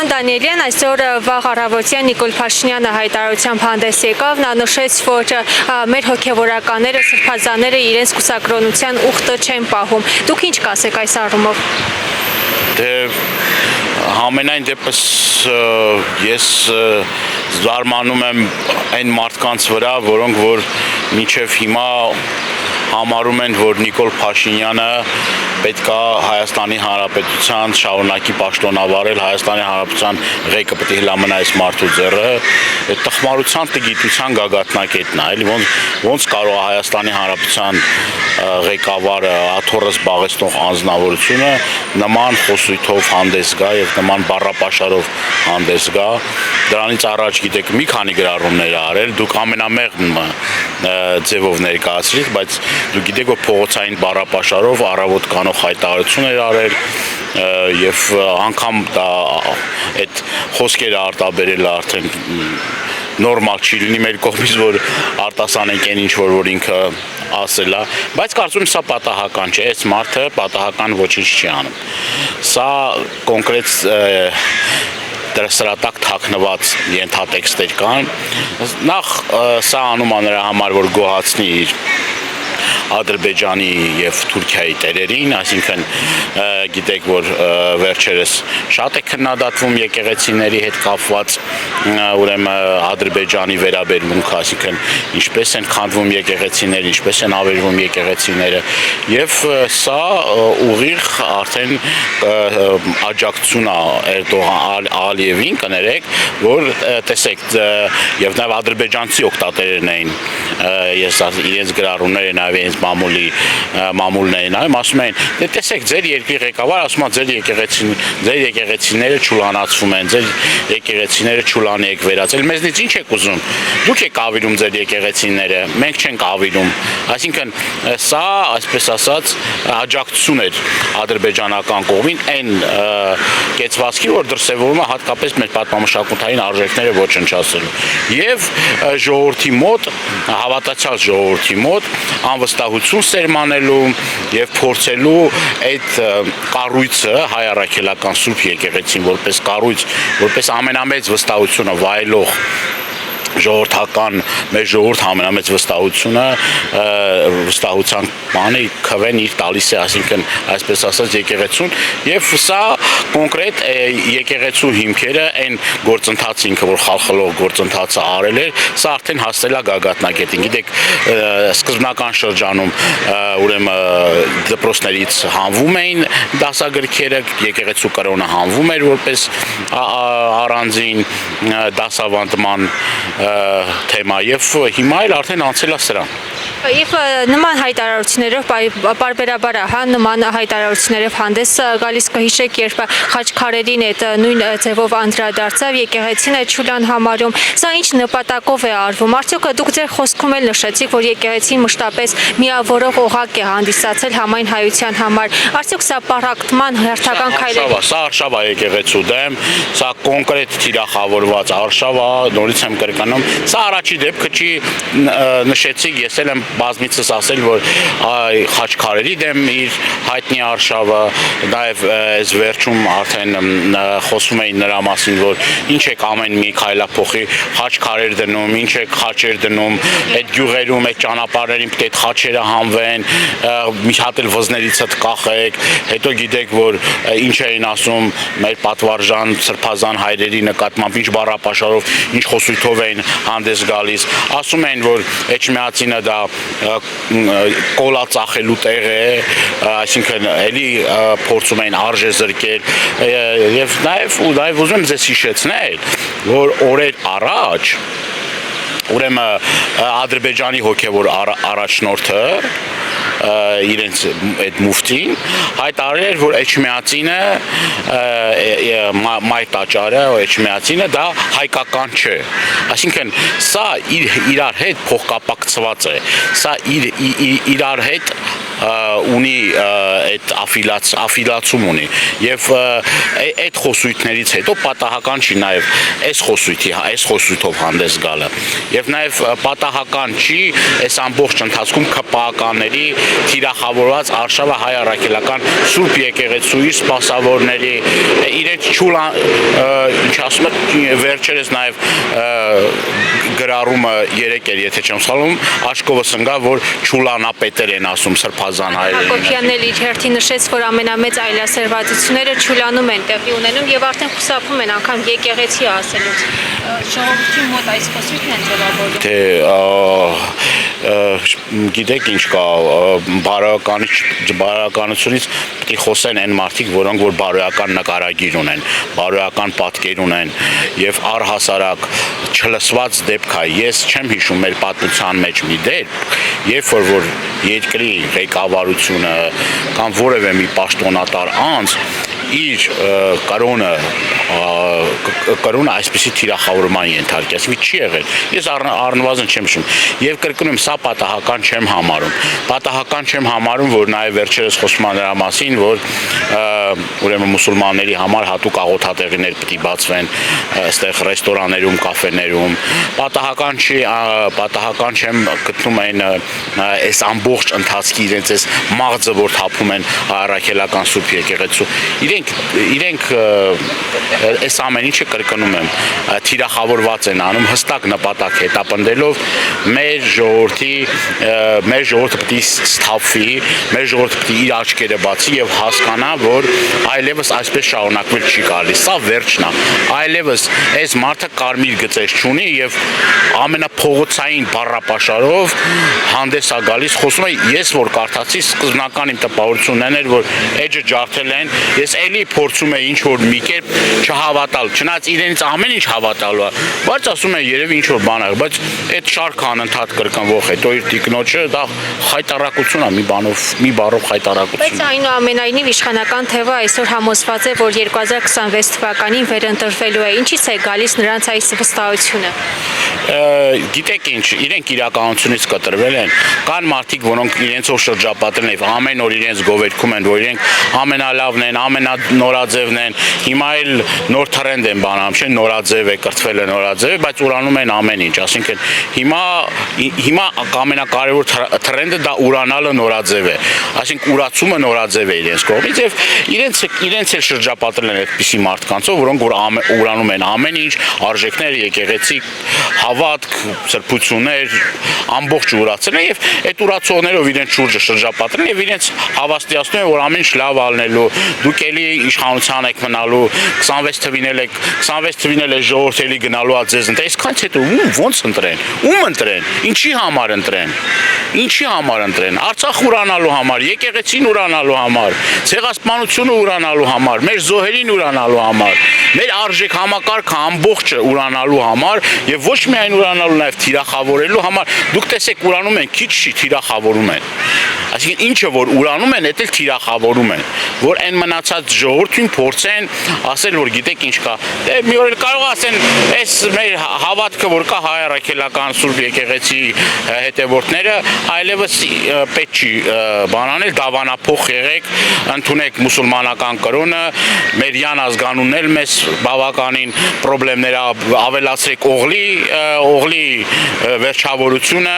Պարոն Դանիելյան, այսօր վաղ առավոտյան Նիկոլ Փաշինյանը հայտարարությամբ հանդես եկավ, նա նշեց, որ մեր հոգևորականները, սրբազանները իրենց կուսակրոնության ուխտը չեն պահում։ Դուք ինչ կասեք այս առումով։ Համենայն դեպս ես զարմանում եմ այն մարդկանց վրա, որոնք որ մինչև հիմա համարում են, որ Նիկոլ Փաշինյանը պետք է Հայաստանի Հանրապետության շարունակի պաշտոնավարել, Հայաստանի Հանրապետության ղեկը պետք է հլամնա այս մարդու ձեռը, այդ տխմարության տգիտության գագաթնակետն է, էլի ոնց կարող է Հայաստանի Հանրապետության ղեկավարը աթոռը զբաղեցնող անձնավորությունը նման խոսույթով հանդես գա եւ նման բառապաշարով հանդես գա։ Դրանից առաջ գիտեք մի քանի գրառումներ արել, դուք ամենամեղմ ձևով ներկայացրիք, բայց դուք գիտեք որ փողոցային բառապաշարով առավոտ կանող հայտարարություն էր արել եւ անգամ դա այդ խոսքերը արտաբերելը արդեն նորմալ չի լինի մեր կողմից որ արտասանենք այն ինչ որ ինքը ասել է, բայց կարծում եմ սա պատահական չէ, այս մարդը պատահական ոչինչ չի անում։ Սա կոնկրետ դրսրատակ թաքնված ենթատեքստեր կան։ Նախ սա անում է նրա համար որ գոհացնի իր Ադրբեջանի եւ Թուրքիայի տերերին, այսինքն գիտեք որ վերջերս շատ է քննադատվում եկեղեցիների հետ կապված ուրեմն Ադրբեջանի վերաբերմունքը, այսինքն ինչպես են քանդվում եկեղեցիները, ինչպես են ավերվում եկեղեցիները եւ սա ուղիղ արդեն աջակցություն է Էրդողան Ալիևին կներեք, որ տեսեք եւ նաեւ ադրբեջանցի օկտատերերն էին ես իրենց գրառումները նաեւ իրենց մամուլն էին այմ ասում են դե տեսեք ձեր երկրի ղեկավար ասում է ձեր եկեղեցիները չուլանացվում են, ձեր եկեղեցիները չուլանի եք վերածել, մեզնից ինչ եք ուզում, դուք եք ավիրում ձեր եկեղեցիները, մենք չենք ավիրում, այսինքն սա այսպես ասած աջակցություն էր ադրբեջանական կողմին այն կեցվածքի որ դրսևորում է հատկապես մեր պատմամշակութային արժեքները ոչնչացնելու եւ ժողովրդի մոտ հավատացյալ ժողովրդի մոտ անվստահություն սերմանելու եւ փորձելու այդ կառույցը հայ առաքելական սուրբ եկեղեցին որպես կառույց, որպես ամենամեծ վստահությունը վայելող ժողովրդական մեր ժողովուրդ ամենամեծ վստահության բանի քվեն իր տալիս է, այսինքն այսպես ասած եկեղեցուն եւ սա կոնկրետ եկեղեցու հիմքերը այն գործընթացը ինքը որ խալխլող գործընթացը արել էր, սա արդեն հասել է գագաթնակետին։ Գիտեք, սկզբնական շրջանում ուրեմն դպրոցներից հանվում էին դասագրքերը, եկեղեցու կրոնը հանվում էր որպես առանձին դասավանդման թեմա եւ հիմա էլ արդեն անցել է սրան։ Եվ նման հայտարարություններով պարբերաբար նման հայտարարություններով հանդես գալիս կհիշեք, երբ Խաչքարերին այդ նույն ձևով անդրադարձավ, եկեղեցին է չուլան համարում, սա ինչ նպատակով է արվում, արդյոք դուք ձեր խոսքում էլ նշեցիք, որ եկեղեցին մշտապես միավորող օղակ է հանդիսացել համայն հայության համար, արդյոք սա պառակտման հերթական քայլ է։ Սա արշավ է եկեղեցու դեմ, սա կոնկրետ թիրախավորված արշավ է, նորից եմ կրկնում, սա առաջի դեպքը չի, նշեցիք, ես էլ եմ բազմիցս ասել, որ Խաչքարերի դեմ իր հայտնի արշավը, նաև այս վերջում արդեն խոսում էին նրա մասին, որ ինչ եք ամեն մի քայլափոխի խաչքարեր դնում, ինչ եք խաչեր դնում, այդ գյուղերում, այդ ճանապարհերին պետք է խաչերը հանվեն, մի հատ էլ վզներիցդ կախեք, հետո գիտեք, որ ինչ էին ասում մեր պատվարժան, սրբազան հայրերի նկատմամբ, ինչ բառապաշարով, ինչ խոսույթով էին հանդես գալիս, ասում են, որ Էջմիածինը դա կոլա ծախելու տեղ է, այսինքն էլի փորձում են արժե զրկել եւ նաեւ ուզում եմ ձեզ հիշեցնել, որ օրեր առաջ ուրեմն Ադրբեջանի հոգևոր առաջնորդը իրենց այդ մուֆտին հայտարարել որ Էջմիածինը մայր տաճարը Էջմիածինը դա հայկական չէ, այսինքն սա իրար հետ փոխկապակցված է, սա իրար հետ ունի այդ աֆիլացում ունի եւ այդ խոսույթներից հետո պատահական չի նաեւ այս խոսույթով հանդես գալը եւ նաեւ պատահական չի այս ամբողջ ընթացքում ԿՊԱ-ականների թիրախավորված արշավը հայ առաքելական Սուրբ եկեղեցուի սպասավորների իրենց ինչ ասում եմ վերջերս նաեւ գրառումը 3 էր եթե չեմ սխալվում աշկովս ընկա որ չուլանապետեր են ասում սրբազան հայերեն Հակոբյանն էլ իր հերթին նշեց, որ ամենամեծ այլասերվածությունները Չուլանում են տեղի ունենում եւ արդեն խուսափում են անգամ եկեղեցի ասելուց։ Ժողովրդի մոտ այս խոսույթն են ձևավորում։ Թե գիտեք ինչ կա բարոյականությունից պետք է խոսեն այն մարդիկ, որոնք որ բարոյական նկարագիր ունեն, բարոյական պատկեր ունեն եւ առհասարակ չլսված դեպք է։ Ես չեմ հիշում մեր պատմության մեջ մի դեպք, երբ որ երկրի ղեկավարությունը կամ որևէ մի պաշտոնատար անձ իր կրոնը այսպեսի թիրախավորման ենթարկեց, մի չի եղել։ Ես առնվազն չեմ հիշում։ Եվ կրկնում եմ, սա պատահական չեմ համարում։ Պատահական չեմ համարում, որ նաև վերջերս խոսում են դրա մասին, որ ուրեմն մուսուլմանների համար հատուկ աղոթատեղիներ պետք է բացվեն այստեղ ռեստորաններում, կաֆեներում։ Պատահական չեմ գտնում այս ամբողջ ընթացքի իրենց այս մաղձը, որ թափում են առաքելական Սուրբ եկեղեցու։ Իրենք այս ամեն ինչը կրկնում եմ թիրախավորված են անում հստակ նպատակ հետապնդելով մեր ժողովրդը պետք է սթափվի, մեր ժողովուրդը պետք է իր աչքերը բացի եւ հասկանա, որ այլևս այսպես շարունակվել չի կարելի։ Սա վերջն է։ Այլևս այս մարդը կարմիր գծեր չունի եւ ամենափողոցային բառապաշարով հանդես է գալիս։ Խոսում եմ ես որ կարդացի սկզբնական իմ տպավորությունն էր, որ էջը ջարդել են, ես էլի փորձում եմ ինչ որ մի կերպ չհավատալ, չնայած իրենց ամեն ինչ հավատալու է, բայց ասում են երևի ինչ որ բան է, բայց այդ շարքը անընդհատ կրկնվող հետո իր տիկնոջը դա խայտարակություն է, մի բառով խայտարակություն։ Բայց այնուամենայնիվ իշխանական թևը այսօր համոզված է, որ 2026 թվականին վերընտրվելու է։ Ինչից է գալիս նրանց այս վստահությունը։ Գիտեք ինչ, իրենք իրականությունից կտրվել են, կան մարդիկ, որոնք իրենցով շրջապատել են եւ ամեն օր իրենց գովերքում են, որ իրենք ամենալավն են, ամենանորաձևն են, հիմա էլ նոր թրենդ են բանամ, չէ՞, նորաձև է, կրթվել է նորաձև, բայց ուրանում են ամեն ինչ, ասինքն հիմա ամենակարևոր թրենդը դա ուրանալը նորաձև է, ասինքն ուրացումը նորաձև է իրենց կողմից եւ իրենց էլ շրջապատել են այդպիսի մարդկանցով, որոնք որ ուրանում են ամեն ինչ, արժեքներ, եկեղեցի, հավատք, սրբություններ, ամբողջ ուրացել են եւ այդ ուրացողներով իրենց շուրջը շրջապատել են եւ իրենց հավաստիացնում են, որ ամեն ինչ լավ ալնելու, դուք էլի իշխանության եք մնալու, 26 թվին էլ է ժողովուրդ էլի գնալու է ձեզ ընտրել, այսքանից հետո ոնց ընտրեն, ում ընտրեն, ինչի համար ընտրեն, Արցախ ուրանալու համար, եկեղեցին ուրանալու համար, ցեղասպանությունը ուրանալու համար, մեր զոհերին ուրանալու համար, մեր արժեք համակարգը ամբողջը ուրանալու համար եւ ոչ միայն ուրանալու նաեւ թիրախավորելու համար, դուք տեսեք ուրանում են, քիչ չի թիրախավորում են։ Այսինքն ինչը որ ուրանում են, դա էլ թիրախավորում են, որ այն մնացած ժողովրդին փորձեն ասել, որ գիտեք ինչ կա։ Դե մի օր կարող ասեն, այս մեր հավատքը, որ կա հայ առաքելական Սուրբ եկեղեցի հետևորդները, այլևս պետք չի բանանել, դավանափոխ եղեք, ընդունեք մուսուլմանական կրոնը, մեր յան ազգանունն էլ մեզ բավականին խնդիրներ ավելացրեք օղլի վերջավորությունը,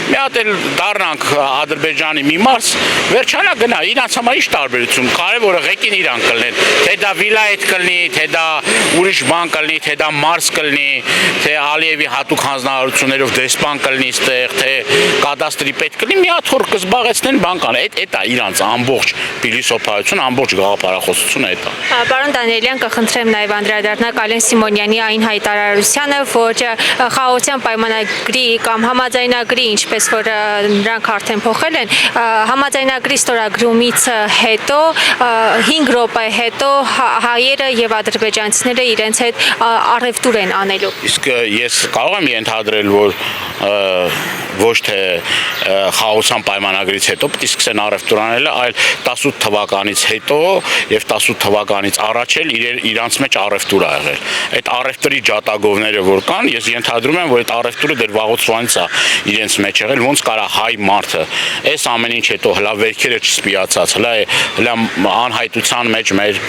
մի հատ էլ դառնանք Ադրբեջանի մի մարզ, վերջանա գնա, իրանց համար ինչ տարբերություն, կարևորը ղեկին իրան կլնեն, թե դա վիլայետ կլնի, թե դա ուրիշ բան կլնի, թե դա մարզ կլնի, թե Ալիևի հատուկ հանձնարարություններով դեսպան կլնի ստեղ, թե կադաստրի պետք կլնի, մի հատ որ կզբաղեցնեն բան կան, այդ է իրանց ամբողջ փիլիսոփայությունը, ամբողջ գաղափարախոսությունը այդ է։ Պարոն Դանիելյան, կխնդրեմ նաև անդրադառնալ Ալեն Սիմոնյանի այն հայտարարությանը, որ խաղաղության պայմանագրի կամ համաձայնագրի, ինչպես որ նրանք արդեն փոխել են, համաձայնագրի ստորագրումից հետո 5 րոպե հետո հայերը եւ ադրբեջանցիները իրենց հետ առևտուր են անելու։ Իսկ ես կարող եմ ենթադրել, որ ոչ թե խաղաղության պայմանագրից հետո պետք է սկսեն առևտուր անել, այլ 18 թվականից հետո եւ 18 թվականից առաջ էլ իրանց մեջ առևտուր ա եղել։ Այդ առևտրի ջատագովները որ կան, ես ենթադրում եմ, որ այդ առևտուրը դեռ վաղուց է իրենց մեջ եղել, ոնց կարա հայ մարդը այս ամեն ինչ հետո հլա վերքերը չսպիացած, հլա անհայտության մեջ մեր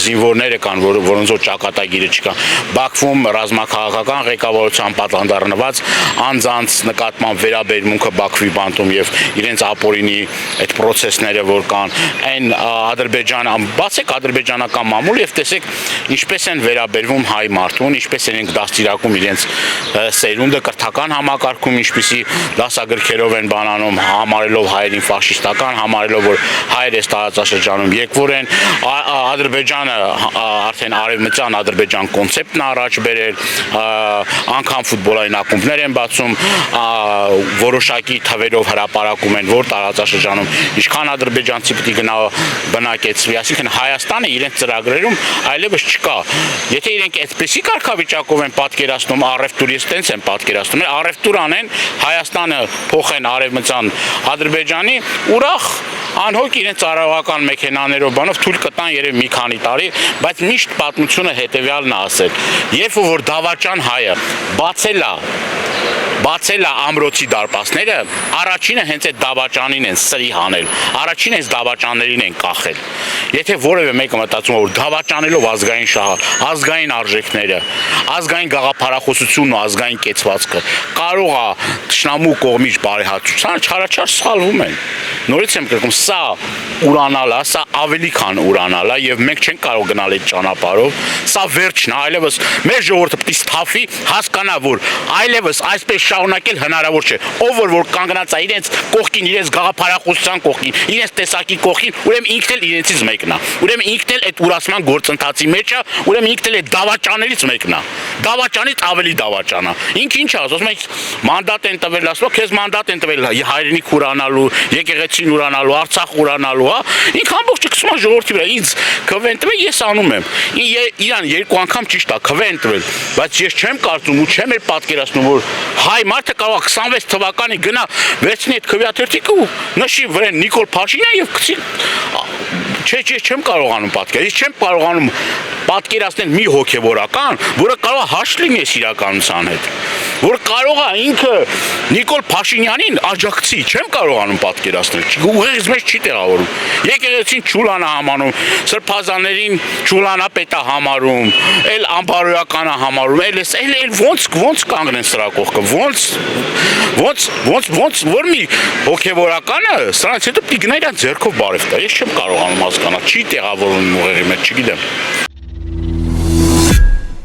զինվորները կան, որոնց որ ճակատագիրը չկա, Բաքվում ռազմաքաղաքական ղեկավարության պատանդառնված անձանց նկատմամբ վերաբերմունքը Բաքվի բանտում եւ իրենց ապօրինի այդ process-ները որ կան, այն Ադրբեջանը, բացեք ադրբեջանական մամուլ եւ տեսեք ինչպես են վերաբերվում հայ մարդուն, ինչպես են դաստիարակում իրենց սերունդը կրթական համակարգում, ինչպիսի դասագրքերով են բանանում, համարելով հայերին ֆաշիստական, համարելով որ հայեր այս տարածաշրջանում եկվոր են, Ադրբեջանը արդեն արևմտյան Ադրբեջան կոնցեպտն առաջ բերել, անգամ ֆուտբոլային ակումբներ են բացում, որոշակի թվերով հրապարակում են, որ տարածաշրջանում ինչքան ադրբեջանցի պետք է գնա բնակեցվի, այսինքն Հայաստանը իրենց ծրագրերում այլևս չկա։ Եթե իրենք այդպեսի կարգավիճակով են պատկերացնում առևտուրից, տենց են պատկերացնում, առևտուր անեն, Հայաստանը փոխեն արևմտյան Ադրբեջանի, ուրախ անհոգ իրենց արարողական մեքենաներով բանով թույլ կտան երևի մի քանի տարի, բայց միշտ պատմությունը հետևյալն է ասել, երբ որ դավաճան հայը բացել է ամրոցի դարպասները, առաջինը հենց այդ դավաճանին են սրի հանել, առաջինը այս դավաճաններին են կախել։ Եթե որևէ մեկը մտածում է, որ դավաճանելով ազգային շահը, ազգային արժեքները, ազգային գաղափարախոսությունն ու ազգային կեցվածքը կարող է թշնամու կողմից բարեհաճության, չարաչար սխալվում են։ Նորից եմ կրկնում, սա ուրանալ է, սա ավելի քան ուրանալ է եւ մենք չենք կարող գնալ այդ ճանապարհով, սա վերջն է, այլևս մեր ժողովուրդը պիտի սթափի, հասկանա, որ այլևս այսպես շարունակել հնարավոր չէ։ Ով որ կանգնած է իրենց կողքին, իրենց գաղափարախոսության կողքին, իրենց տեսակի կողքին, ուրեմն ինքն էլ իրենցից մեկն է։ Ուրեմն ինքն էլ այդ ուրացման գործընթացի մեջ է, ուրեմն ինքն էլ այդ դավաճաներից մեկն է։ Դավաճանից ավելի դավաճան է։ Ինքը ինչ է ասում, մենք մանդատ են տվել, ասում, քեզ մանդատ են տվել հայրենիք ուրանալու, եկեղեցին ուրանալու, Արցախ ուրանալու, հա։ Ինքը ամբողջը գցում է ժողովրդի վրա, ինձ քվեն տվել, ես անում եմ։ Իրան երկու անգամ ճիշտ է, քվեն տվել, բայց ես չեմ կարծում ու չեմ էլ պատկերացնում, որ հայ մարդը կարող 26 թվականի գնա վերցնի այդ քվեաթերթիկը ու նշի վրան Նիկոլ Փաշինյան եւ գցի Ես չեմ կարողանում պատկերացնել, ես չեմ կարողանում պատկերացնել մի հոգևորական, որը կարող է հաշտ լինի այս իրականության հետ, որ կարող է ինքը Նիկոլ Փաշինյանին աջակցի, չեմ կարողանում պատկերացնել, ուղեղից մեջ չի տեղավորում, եկեղեցին Չուլան է համանում, սրբազաններին Չուլանապետ է համարում, էլ անբարոյական է համարում, էլ ոնց կանգնեն սրա կողքը, ոնց որ մի հոգևորականը սրանից հետո պիտի գնա իրան ձեռքով բարև տա, ես չեմ կարողանում հասկանալ, չի տեղավորվում ուղեղի մեջ, չգիտեմ։